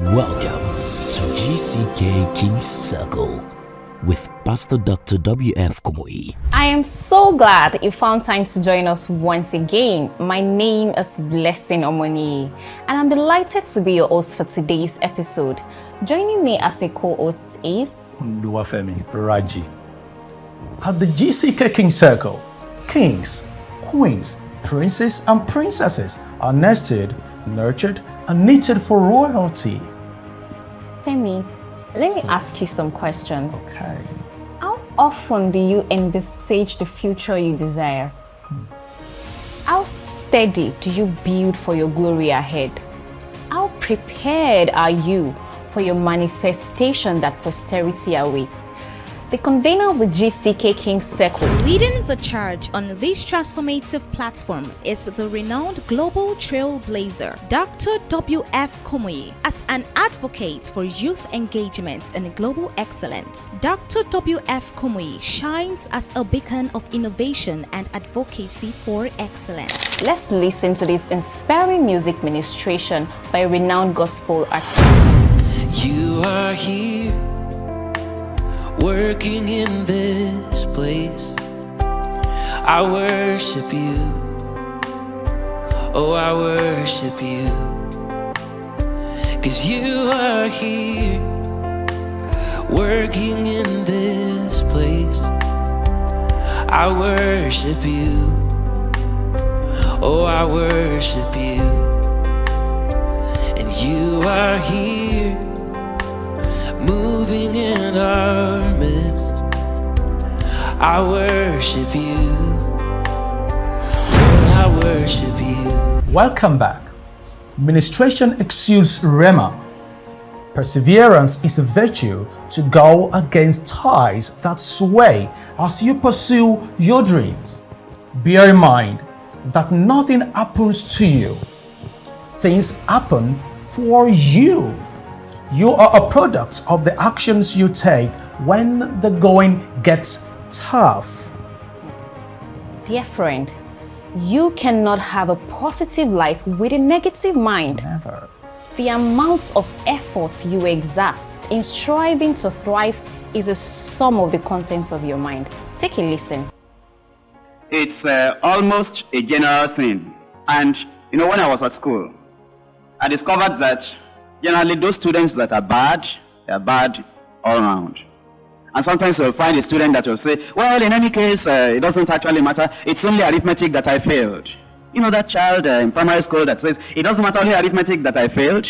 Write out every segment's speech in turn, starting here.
Welcome to GCK-KC Circle with Pastor Dr. W.F Kumuyi. I am so glad you found time to join us once again. My name is Blessing Omoni, and I'm delighted to be your host for today's episode. Joining me as a co-host is W.F Raji. At the GCK-KC Circle, kings, queens, princes, and princesses are nested, nurtured, and knitted for royalty. Femi, let me ask you some questions. Okay. How often do you envisage the future you desire? How steady do you build for your glory ahead? How prepared are you for your manifestation that posterity awaits? The convener of the GCK-KC Circle. Leading the charge on this transformative platform is the renowned global trailblazer, Dr. W.F Kumuyi. As an advocate for youth engagement and global excellence, Dr. W.F Kumuyi shines as a beacon of innovation and advocacy for excellence. Let's listen to this inspiring music ministration by a renowned gospel artist. You are here, working in this place. I worship you. Oh, I worship you. 'Cause you are here, working in this place. I worship you. Oh, I worship you. And you are here, moving in our midst. I worship you. Lord, I worship you. Welcome back. Ministration exudes rhema. Perseverance is a virtue to go against ties that sway as you pursue your dreams. Bear in mind that nothing happens to you. Things happen for you. You are a product of the actions you take when the going gets tough. Dear friend, you cannot have a positive life with a negative mind. Never. The amount of effort you exert in striving to thrive is a sum of the contents of your mind. Take a listen. It's almost a general thing. And when I was at school, I discovered that generally those students that are bad, they are bad all around. And sometimes you'll find a student that will say, well, in any case, it doesn't actually matter. It's only arithmetic that I failed. You know that child in primary school that says, it doesn't matter, only arithmetic that I failed?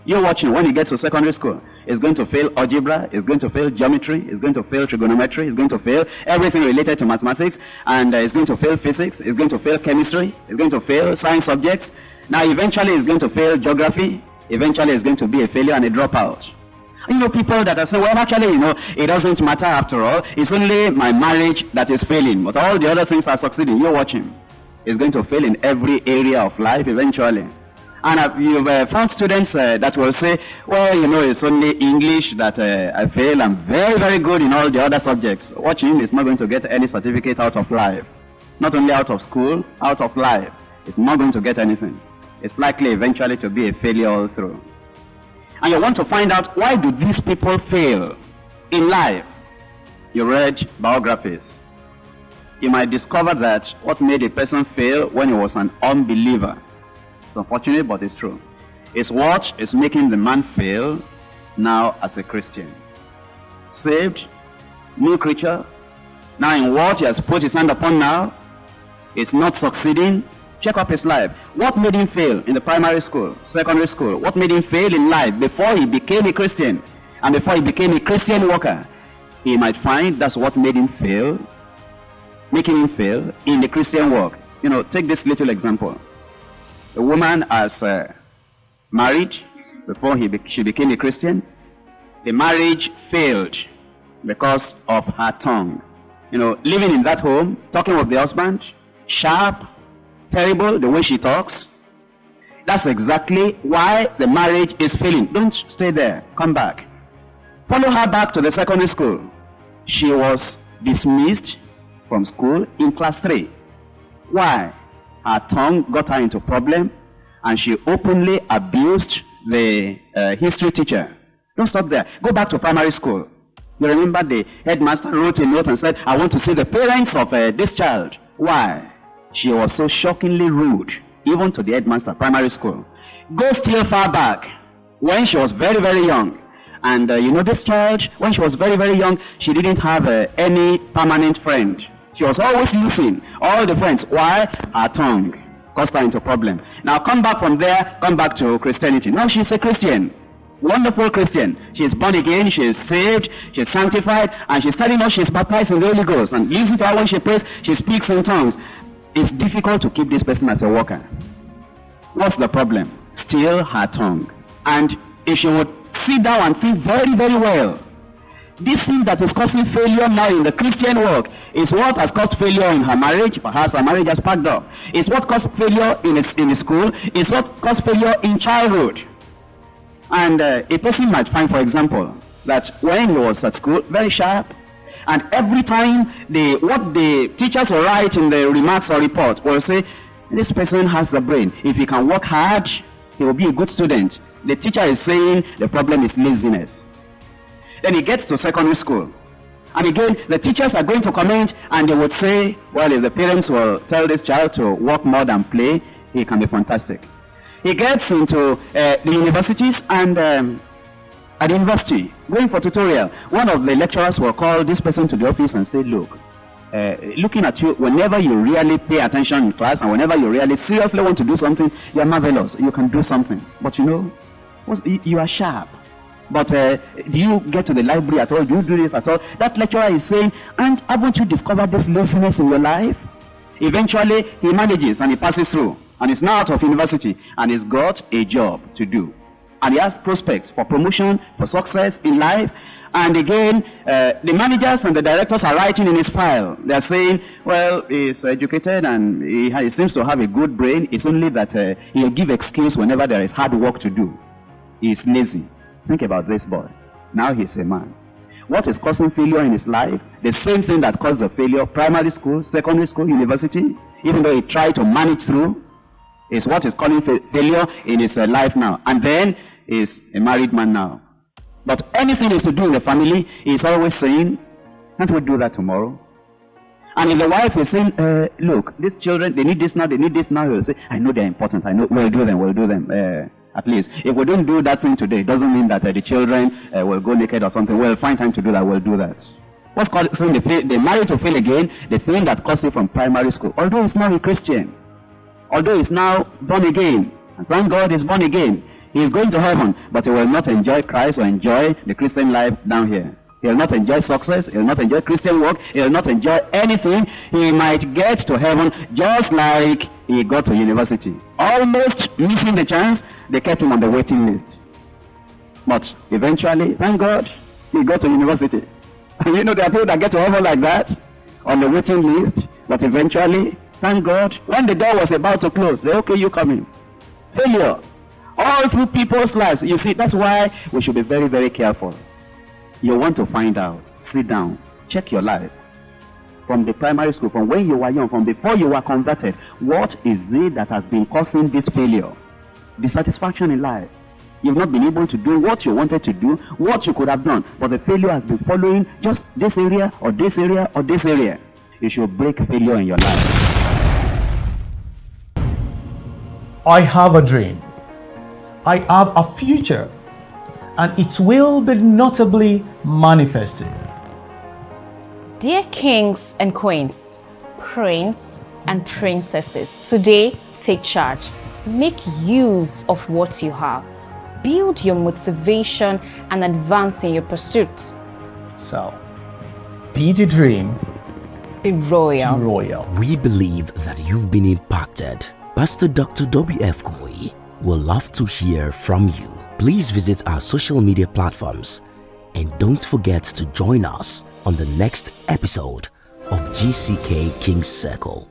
You're watching when he gets to secondary school. He's going to fail algebra, he's going to fail geometry, he's going to fail trigonometry, he's going to fail everything related to mathematics, and he's going to fail physics, he's going to fail chemistry, he's going to fail science subjects. Now eventually he's going to fail geography, eventually he's going to be a failure and a dropout. People that are saying, well, actually, it doesn't matter after all. It's only my marriage that is failing, but all the other things are succeeding. You're watching. It's going to fail in every area of life eventually. And you've found students that will say, well, it's only English that I fail. I'm very, very good in all the other subjects. Watching is not going to get any certificate out of life. Not only out of school, out of life. It's not going to get anything. It's likely eventually to be a failure all through. And you want to find out, why do these people fail in life? You read biographies. You might discover that what made a person fail when he was an unbeliever, it's unfortunate, but it's true, is what is making the man fail now as a Christian. Saved, new creature, now in what he has put his hand upon now, it's not succeeding. Check up his life. What made him fail in the primary school, secondary school? What made him fail in life before he became a Christian and before he became a Christian worker? He might find that's what made him fail, making him fail in the Christian work. Take this little example. A woman has married before she became a Christian. The marriage failed because of her tongue. Living in that home, talking with the husband, sharp, terrible, the way she talks. That's exactly why the marriage is failing. Don't stay there. Come back. Follow her back to the secondary school. She was dismissed from school in class 3. Why? Her tongue got her into problem, and she openly abused the history teacher. Don't stop there. Go back to primary school. You remember the headmaster wrote a note and said, I want to see the parents of this child. Why? She was so shockingly rude, even to the headmaster, primary school. Go still far back, when she was very, very young. And you know, this child, when she was very, very young, she didn't have any permanent friend. She was always losing all the friends. Why? Her tongue caused her into problem. Now come back from there, come back to Christianity. Now she's a Christian. Wonderful Christian. She's born again, she's saved, she's sanctified, and she's telling us she's baptized in the Holy Ghost. And listen to her when she prays, she speaks in tongues. It's difficult to keep this person as a worker. What's the problem? Still her tongue. And if she would sit down and think very, very well, this thing that is causing failure now in the Christian work is what has caused failure in her marriage. Perhaps her marriage has packed up. It's what caused failure in the school. It's what caused failure in childhood. And a person might find, for example, that when he was at school, very sharp, and every time what the teachers will write in the remarks or report will say, this person has the brain. If he can work hard, he will be a good student. The teacher is saying the problem is laziness. Then he gets to secondary school. And again, the teachers are going to comment and they would say, well, if the parents will tell this child to work more than play, he can be fantastic. He gets into the universities, and at the university, going for tutorial, one of the lecturers will call this person to the office and say, look, looking at you, whenever you really pay attention in class and whenever you really seriously want to do something, you are marvelous. You can do something. But you know, you are sharp. But do you get to the library at all? Do you do this at all? That lecturer is saying, and haven't you discovered this laziness in your life? Eventually, he manages and he passes through. And he's now out of university, and he's got a job to do. And he has prospects for promotion, for success in life. And again, the managers and the directors are writing in his file. They're saying, well, he's educated and he seems to have a good brain. It's only that he'll give excuse whenever there is hard work to do. He's lazy. Think about this boy. Now he's a man. What is causing failure in his life? The same thing that caused the failure, primary school, secondary school, university, even though he tried to manage through, is what is causing failure in his life now. And then he's a married man now. But anything is to do in the family, he's always saying, can't we do that tomorrow? And if the wife is saying, look, these children, they need this now, he'll say, I know they're important, I know, we'll do them. At least, if we don't do that thing today, it doesn't mean that the children will go naked or something. We'll find time to do that, we'll do that. What's causing the marriage to fail again? The thing that caused it from primary school. Although he's now a Christian, although he's now born again, and thank God he's born again, he is going to heaven, but he will not enjoy Christ or enjoy the Christian life down here. He will not enjoy success, he will not enjoy Christian work, he will not enjoy anything. He might get to heaven just like he got to university. Almost missing the chance, they kept him on the waiting list. But eventually, thank God, he got to university. And you know, there are people that get to heaven like that, on the waiting list, but eventually, thank God, when the door was about to close, they okay, you come in. Failure. All through people's lives. You see, that's why we should be very, very careful. You want to find out, sit down, check your life. From the primary school, from when you were young, from before you were converted, what is it that has been causing this failure? Dissatisfaction in life. You've not been able to do what you wanted to do, what you could have done, but the failure has been following just this area, or this area, or this area. You should break failure in your life. I have a dream. I have a future, and it will be notably manifested. Dear kings and queens, prince and princesses, today take charge. Make use of what you have. Build your motivation and advance in your pursuit. So, be the dream. Be royal. Be royal. We believe that you've been impacted. Pastor Dr. W.F Kumuyi will love to hear from you. Please visit our social media platforms and don't forget to join us on the next episode of GCK King's Circle.